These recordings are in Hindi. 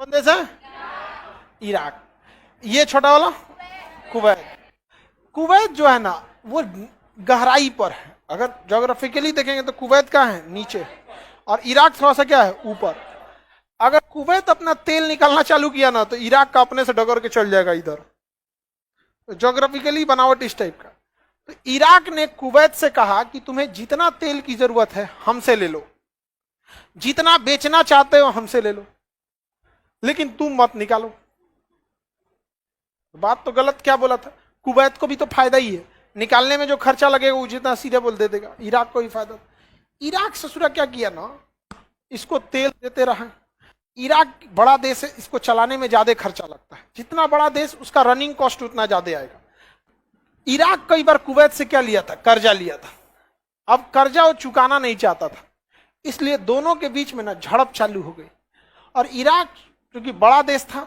कौन देश है? इराक। ये छोटा वाला कुवैत। कुवैत जो है ना वो गहराई पर है, अगर ज्योग्राफिकली देखेंगे तो कुवैत का है नीचे और इराक थोड़ा सा क्या है ऊपर। अगर कुवैत अपना तेल निकालना चालू किया ना तो इराक का अपने से डगर के चल जाएगा इधर। ज्योग्राफिकली बनावट इस टाइप का। तो इराक ने कुवैत से कहा कि तुम्हें जितना तेल की जरूरत है हमसे ले लो, जितना बेचना चाहते हो हमसे ले लो, लेकिन तुम मत निकालो। बात तो गलत क्या बोला था, कुवैत को भी तो फायदा ही है, निकालने में जो खर्चा लगेगा वो जितना सीधे बोल दे देगा, इराक को भी फायदा। इराक ससुरा क्या किया ना, इसको तेल देते रहा। इराक बड़ा देश है, इसको चलाने में ज्यादा खर्चा लगता है, जितना बड़ा देश उसका रनिंग कॉस्ट उतना ज्यादा आएगा। इराक कई बार कुवैत से क्या लिया था, कर्जा लिया था। अब कर्जा वो चुकाना नहीं चाहता था, इसलिए दोनों के बीच में ना झड़प चालू हो गई। और इराक क्योंकि बड़ा देश था,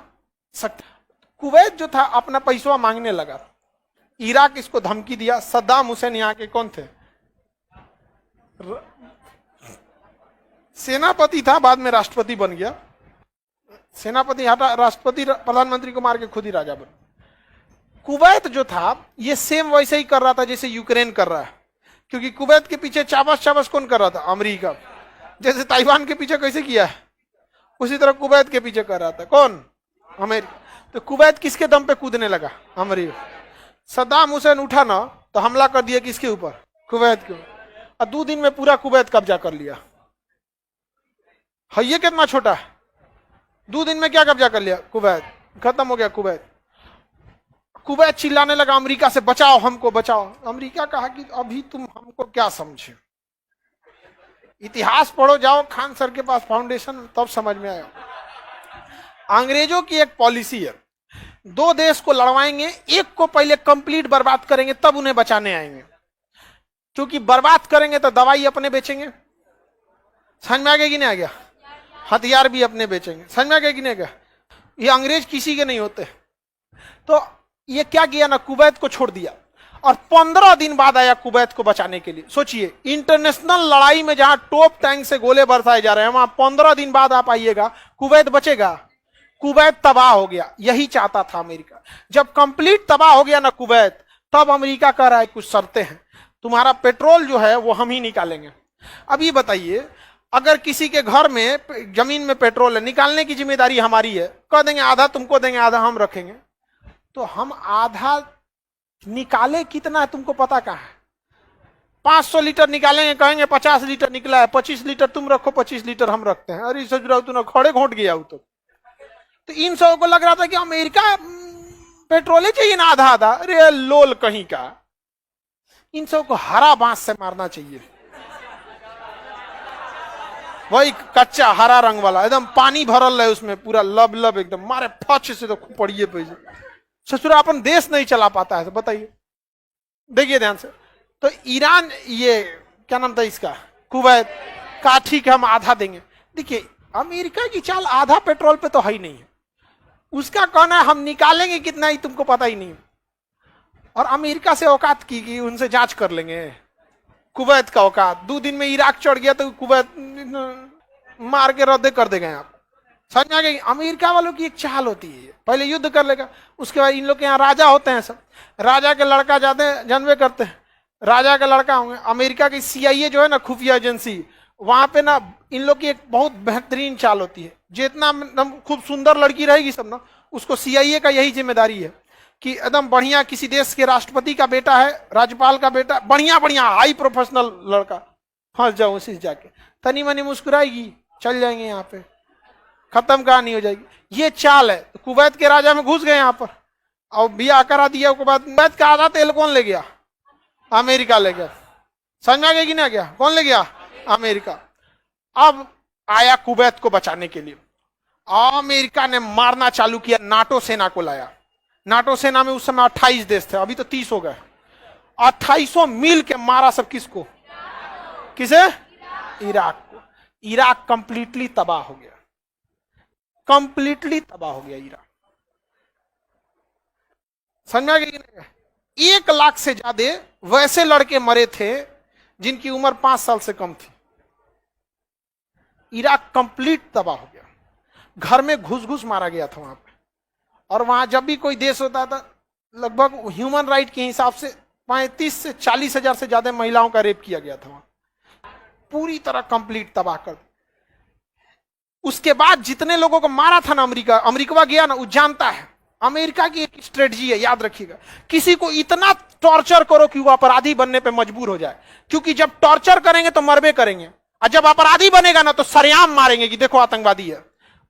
कुवैत जो था अपना पैसा मांगने लगा। इराक इसको धमकी दिया। सद्दाम हुसैन यहाँ के कौन थे, सेनापति था, बाद में राष्ट्रपति बन गया। सेनापति हटा, राष्ट्रपति प्रधानमंत्री को मार के खुद ही राजा बन। कुवैत जो था ये सेम वैसे ही कर रहा था जैसे यूक्रेन कर रहा है, क्योंकि कुवैत के पीछे चाबस कौन कर रहा था, अमेरिका। जैसे ताइवान के पीछे कैसे किया है उसी तरह कुवैत के पीछे कर रहा था कौन, अमेरिका। तो कुवैत किसके दम पे कूदने लगा, अमेरिका। सद्दाम हुसैन उठा ना तो हमला कर दिया किसके ऊपर, कुवैत के ऊपर, और 2 दिन में पूरा कुवैत कब्जा कर लिया। है ये कितना छोटा है, 2 दिन में क्या कब्जा कर लिया, कुवैत, खत्म हो गया कुवैत। कुवैत चिल्लाने लगा अमेरिका से, बचाओ हमको बचाओ। अमेरिका कहा कि अभी तुम हमको क्या समझे, इतिहास पढ़ो जाओ खान सर के पास फाउंडेशन, तब समझ में आया। अंग्रेजों की एक पॉलिसी है, 2 देश को लड़वाएंगे, एक को पहले कंप्लीट बर्बाद करेंगे तब उन्हें बचाने आएंगे, क्योंकि बर्बाद करेंगे तो दवाई अपने बेचेंगे, समझ में आ गया कि नहीं आ गया, हथियार भी अपने बेचेंगे, समझ में आ गया कि नहीं आ गया। ये अंग्रेज किसी के नहीं होते। तो ये क्या किया ना, कुवैत को छोड़ दिया और 15 दिन बाद आया कुवैत को बचाने के लिए। सोचिए इंटरनेशनल लड़ाई में जहां टॉप टैंक से गोले बरसाए जा रहे हैं, वहां 15 दिन बाद आप आइएगा, कुवैत बचेगा, कुवैत तबाह हो गया। यही चाहता था अमेरिका। जब कंप्लीट तबाह हो गया ना कुवैत, तब अमेरिका कह रहा है कुछ शर्तें हैं, तुम्हारा पेट्रोल जो है वो हम ही निकालेंगे। अब ये बताइए, अगर किसी के घर में जमीन में पेट्रोल है, निकालने की जिम्मेदारी हमारी है, कह देंगे आधा तुमको देंगे आधा हम रखेंगे, तो हम आधा निकाले कितना है तुमको पता कहाँ है। 500 लीटर निकालेंगे, कहेंगे 50 लीटर निकला है, 25 लीटर तुम रखो 25 लीटर हम रखते हैं। अरे सोच रहा हूं तू खड़े घोट गया हो। तो इन सबों को लग रहा था कि अमेरिका पेट्रोल ही चाहिए ना आधा आधा। अरे लोल कहीं का, इन सबों को हरा बांस से मारना चाहिए, वही कच्चा हरा रंग वाला, एकदम पानी भरल है उसमें पूरा लब लब एकदम, मारे फच से तो पड़िए पैसे। ससुरा अपन देश नहीं चला पाता है, तो बताइए, देखिए ध्यान से। तो ईरान, ये क्या नाम था इसका, कुवैत का, ठीक है हम आधा देंगे। देखिए अमेरिका की चाल आधा पेट्रोल पे तो है ही नहीं है, उसका कहना है हम निकालेंगे कितना ही तुमको पता ही नहीं। और अमेरिका से औकात की कि उनसे जांच कर लेंगे, कुवैत का औकात। 2 दिन में इराक चढ़ गया तो कुवैत मार के रद्द कर देंगे आप, समझ में आ गई। अमेरिका वालों की एक चाल होती है, पहले युद्ध कर लेगा, उसके बाद इन लोग के यहाँ राजा होते हैं, सब राजा के लड़का जाते जानवे करते हैं, राजा का लड़का होंगे। अमेरिका की CIA जो है ना, खुफिया एजेंसी, वहां पे ना इन लोग की एक बहुत बेहतरीन चाल होती है, जितना खूब सुंदर लड़की रहेगी सब ना, उसको CIA का यही जिम्मेदारी है कि एकदम बढ़िया किसी देश के राष्ट्रपति का बेटा है, राज्यपाल का बेटा, बढ़िया बढ़िया हाई प्रोफेशनल लड़का, फंस जाओ उसी जाके, तनी मनी मुस्कुराएगी, चल जाएंगे यहाँ पे, खत्म कहानी हो जाएगी। ये चाल है। तो कुवैत के राजा में घुस गए यहाँ पर और बिया करा दिया, उसके बाद कुवैत का आधा तेल कौन ले गया, अमेरिका ले गया। समझ में आ गया कि नहीं आ गया, कौन ले गया, अमेरिका। अब आया कुवैत को बचाने के लिए, अमेरिका ने मारना चालू किया, नाटो सेना को लाया। नाटो सेना में उस समय 28 देश थे, अभी तो 30 हो गए। 2800 मिल के मारा सब किसको, किसे, इराक को। इराक कंप्लीटली तबाह हो गया, कंप्लीटली तबाह हो गया इराक। समझ में आ गया। 1 लाख से ज्यादा वैसे लड़के मरे थे जिनकी उम्र 5 साल से कम थी। इराक कंप्लीट तबाह हो गया। घर में घुस घुस मारा गया था वहां पे। और वहां जब भी कोई देश होता था, लगभग ह्यूमन राइट के हिसाब से 35 से 40 हजार से ज्यादा महिलाओं का रेप किया गया था वहां, पूरी तरह कंप्लीट तबाह कर। उसके बाद जितने लोगों को मारा था ना अमेरिका गया ना, वो जानता है अमेरिका की एक स्ट्रेटजी है, याद रखिएगा, किसी को इतना टॉर्चर करो कि वो अपराधी बनने पे मजबूर हो जाए। क्योंकि जब टॉर्चर करेंगे तो मरबे करेंगे, और जब अपराधी बनेगा ना तो सरेआम मारेंगे कि देखो आतंकवादी है।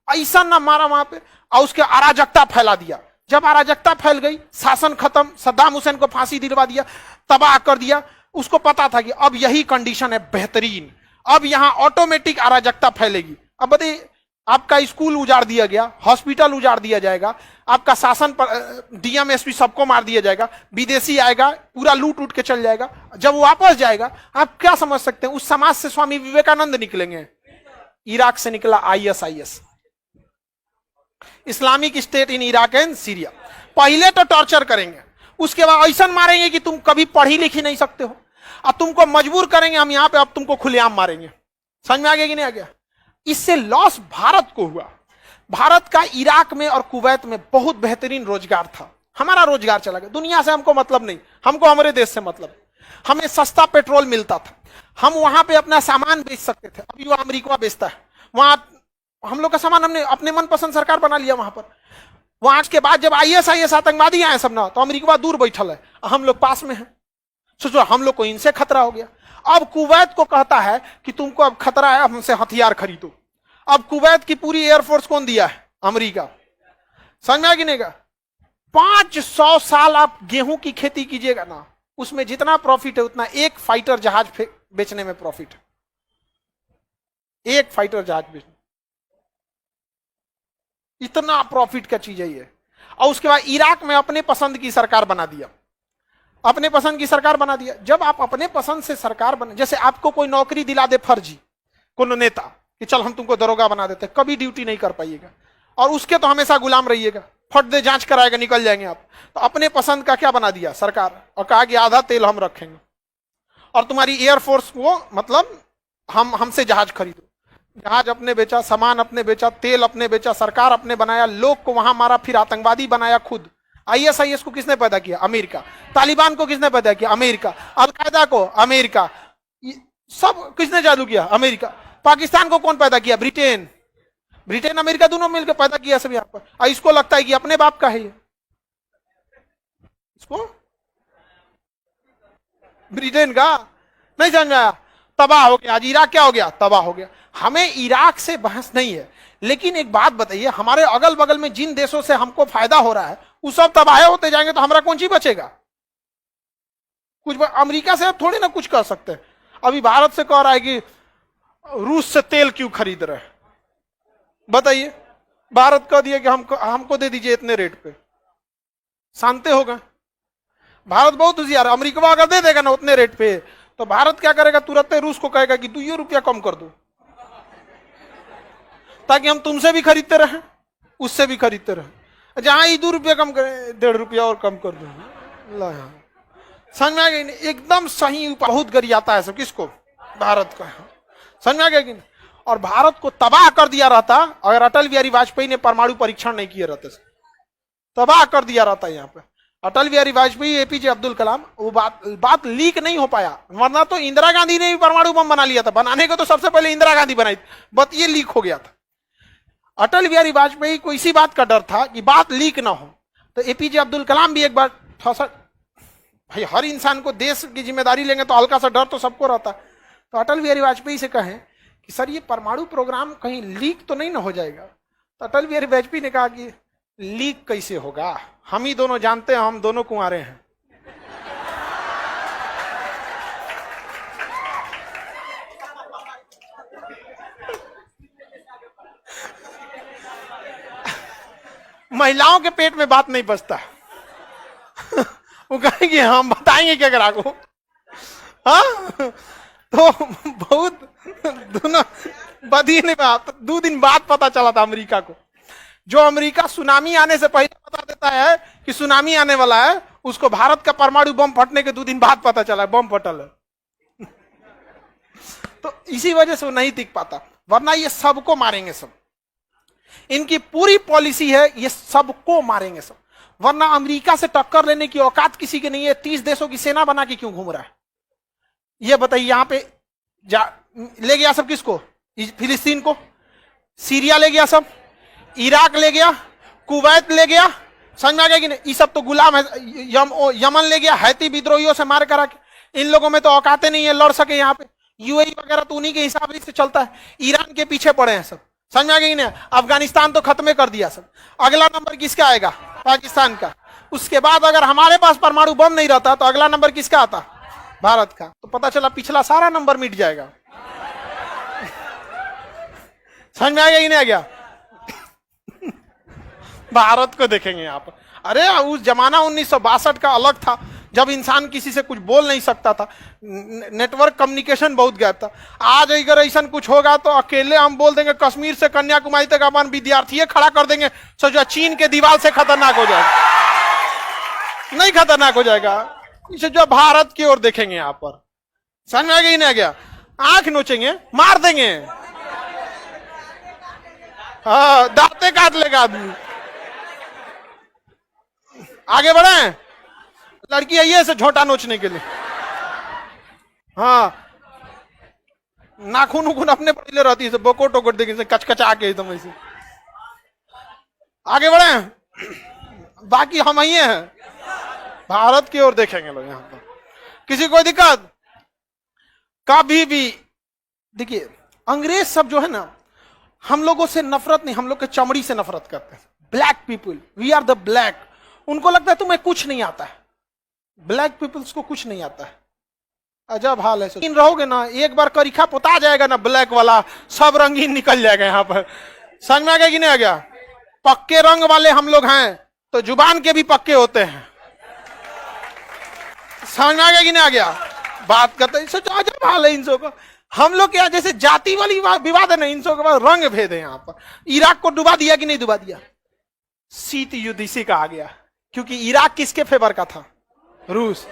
ऐसा ना मारा वहां पे, और उसके अराजकता फैला दिया। जब अराजकता फैल गई, शासन खत्म, सद्दाम हुसैन को फांसी दिलवा दिया, तबाह कर दिया। उसको पता था कि अब यही कंडीशन है बेहतरीन, अब यहां ऑटोमेटिक अराजकता फैलेगी। अब बताइए, आपका स्कूल उजाड़ दिया गया, हॉस्पिटल उजाड़ दिया जाएगा, आपका शासन पर डीएम एसपी सबको मार दिया जाएगा, विदेशी आएगा पूरा लूट उठ के चल जाएगा। जब वो वापस जाएगा, आप क्या समझ सकते हैं, उस समाज से स्वामी विवेकानंद निकलेंगे। इराक से निकला ISIS, Islamic state in Iraq and Syria. पहले तो टॉर्चर करेंगे, उसके बाद ऐसा मारेंगे कि तुम कभी पढ़ी लिखी नहीं सकते हो, और तुमको मजबूर करेंगे हम यहां पे, अब तुमको खुलेआम मारेंगे। समझ में आ गया कि नहीं आ गया? इससे लॉस भारत को हुआ। भारत का इराक में और कुवैत में बहुत बेहतरीन रोजगार था, हमारा रोजगार चला गया। दुनिया से हमको मतलब नहीं, हमको हमारे देश से मतलब। हमें सस्ता पेट्रोल मिलता था, हम वहां पे अपना सामान बेच सकते थे। अभी वो अमेरिका बेचता है, वहां हम लोग का सामान हमने अपने मनपसंद सरकार बना लिया वहां पर। वहां के बाद जब आईएसआईएस आतंकवादी आए सब ना, तो अमेरिका दूर बैठल है, हम लोग पास में हैं। सोचो हम लोग को इनसे खतरा हो गया। अब कुवैत को कहता है कि तुमको अब खतरा है, अब हमसे हथियार खरीदो। अब कुवैत की पूरी एयरफोर्स कौन दिया है? अमेरिका। समझ में आ गया नहीं? 500 साल आप गेहूं की खेती कीजिएगा ना, उसमें जितना प्रॉफिट है उतना एक फाइटर जहाज बेचने में प्रॉफिट है। एक फाइटर जहाज बेचने इतना प्रॉफिट का चीज है ये। और उसके बाद इराक में अपने पसंद की सरकार बना दिया, अपने पसंद की सरकार बना दिया। जब आप अपने पसंद से सरकार बना, जैसे आपको कोई नौकरी दिला दे फर्जी, कोई नेता कि चल हम तुमको दरोगा बना देते, कभी ड्यूटी नहीं कर पाइएगा, और उसके तो हमेशा गुलाम रहिएगा। फट दे जांच कराएगा, निकल जाएंगे आप। तो अपने पसंद का क्या बना दिया सरकार, और कहा कि आधा तेल हम रखेंगे, और तुम्हारी एयरफोर्स को मतलब हमसे जहाज खरीदो। जहाज अपने बेचा, सामान अपने बेचा, तेल अपने बेचा, सरकार अपने बनाया, लोग को वहां मारा, फिर आतंकवादी बनाया खुद। आईएसआईएस को किसने पैदा किया? अमेरिका। तालिबान को किसने पैदा किया? अमेरिका। अलकायदा को? अमेरिका। सब किसने चालू किया? अमेरिका। पाकिस्तान को कौन पैदा किया? ब्रिटेन। ब्रिटेन अमेरिका दोनों मिलकर पैदा किया सब यहां पर। और इसको लगता है कि अपने बाप का है ये, इसको ब्रिटेन का नहीं समझ आया, तबाह हो गया। आज इराक क्या हो गया? तबाह हो गया। हमें इराक से बहस नहीं है, लेकिन एक बात बताइए, हमारे अगल बगल में जिन देशों से हमको फायदा हो रहा है वो सब तबाह होते जाएंगे तो हमारा कौन सी बचेगा? कुछ अमेरिका से थोड़ी ना कुछ कर सकते। अभी भारत से कह रहा है कि रूस से तेल क्यों खरीद रहे हैं, बताइए। भारत कह दिया कि हमको दे दीजिए इतने रेट पे, शांति होगा। भारत बहुत होशियार है, अमेरिका अगर दे देगा ना उतने रेट पे, तो भारत क्या करेगा? तुरंत रूस को कहेगा कि 2 रुपया कम कर दो, ताकि हम तुमसे भी खरीदते रहे, उससे भी खरीदते रहे। जहां ही 2 रुपया कम करे, 1.5 रुपया और कम कर दो। समझ में आ गया? एकदम सही। बहुत गरियाता है सब किसको? भारत का। समझ में आ गया कि नहीं? और भारत को तबाह कर दिया रहता अगर अटल बिहारी वाजपेयी ने परमाणु परीक्षण नहीं किए रहते, तबाह कर दिया रहता। यहाँ पे अटल बिहारी वाजपेयी, एपीजे अब्दुल कलाम, वो बात लीक नहीं हो पाया, वरना तो इंदिरा गांधी ने भी परमाणु बम बना लिया था। बनाने को तो सबसे पहले इंदिरा गांधी बनाई, बट ये लीक हो गया था। अटल बिहारी वाजपेयी को इसी बात का डर था कि बात लीक ना हो, तो एपीजे अब्दुल कलाम भी एक बार फंसा। भाई हर इंसान को देश की जिम्मेदारी लेंगे तो हल्का सा डर तो सबको रहता। तो अटल बिहारी वाजपेयी से कहें कि सर ये परमाणु प्रोग्राम कहीं लीक तो नहीं ना हो जाएगा? तो अटल बिहारी वाजपेयी ने कहा कि लीक कैसे होगा, हम ही दोनों जानते हैं, हम दोनों कुंवारे हैं। महिलाओं के पेट में बात नहीं बचता। वो कहेंगे हम बताएंगे क्या करा को। हाँ तो बहुत दोनों बदी नहीं बात। 2 दिन बाद पता चला था अमेरिका को। जो अमेरिका सुनामी आने से पहले बता देता है कि सुनामी आने वाला है, उसको भारत का परमाणु बम फटने के 2 दिन बाद पता चला बम फटल है। तो इसी वजह से वो नहीं टिक पाता, वरना ये सबको मारेंगे सब। इनकी पूरी पॉलिसी है ये सबको मारेंगे सब, वरना अमेरिका से टक्कर लेने की औकात किसी की नहीं है। 30 देशों की सेना बना के क्यों घूम रहा है ये बताइए। यहां पे ले गया सब किसको? फिलिस्तीन को, सीरिया ले गया सब, इराक ले गया, कुवैत ले गया, समझ में आ गया कि नहीं? ये सब तो गुलाम है। यमन ले गया, हैती विद्रोहियों से मार करा के। इन लोगों में तो औकातें नहीं है लड़ सके। यहाँ पे यूएई वगैरह तो उन्हीं के हिसाब से चलता है। ईरान के पीछे पड़े हैं सब, समझ में आ गया कि नहीं? अफगानिस्तान तो खत्म कर दिया सब। अगला नंबर किसका आएगा? पाकिस्तान का। उसके बाद अगर हमारे पास परमाणु बम नहीं रहता तो अगला नंबर किसका आता? भारत का। तो पता चला पिछला सारा नंबर मिट जाएगा। समझ में आ गया कि नहीं आ गया? भारत को देखेंगे आप। अरे उस जमाना 1962 का अलग था, जब इंसान किसी से कुछ बोल नहीं सकता था, नेटवर्क कम्युनिकेशन बहुत गैप था। आज अगर ऐसा कुछ होगा तो अकेले हम बोल देंगे कश्मीर से कन्याकुमारी तक अपन विद्यार्थी खड़ा कर देंगे, सोचो चीन के दीवार से खतरनाक हो जाएगा। नहीं खतरनाक हो जाएगा। इसे जो भारत की ओर देखेंगे यहाँ पर, समझ में आ गया ही नहीं आ गया? आंख नोचेंगे, मार देंगे। हाँ, दांते काट लेगा आदमी। आगे बढ़े। लड़की आई है इसे झोटा नोचने के लिए। हाँ, नाखून उखून अपने पड़े रहती है, बोको टोकोट देखे कचकचा के एकदम ऐसे। आगे बढ़े। बाकी हम ही हैं, भारत की ओर देखेंगे लोग। यहाँ पर किसी को दिक्कत कभी भी? देखिए अंग्रेज सब जो है ना, हम लोगों से नफरत नहीं, हम लोग के चमड़ी से नफरत करते हैं। Black people, we are the black. उनको लगता है तुम्हें कुछ नहीं आता है। ब्लैक पीपल्स को कुछ नहीं आता है। अजब हाल है। इन रहोगे ना, एक बार करीखा पोता जाएगा ना ब्लैक वाला, सब रंगीन निकल जाएगा यहाँ पर। समझ में आ गया कि नहीं आ गया? पक्के रंग वाले हम लोग हैं तो जुबान के भी पक्के होते हैं। समझ में आ गया कि नहीं आ गया? बात करते हैं। सोचो अजब हाल है इन सबका। हम लोग क्या जैसे जाति वाली विवाद है ना, इन सब के बाद रंग भेद है यहाँ पर। इराक को डुबा दिया कि नहीं डुबा दिया? शीत युद्ध इसी का आ गया, क्योंकि इराक किसके फेवर का था? रूस।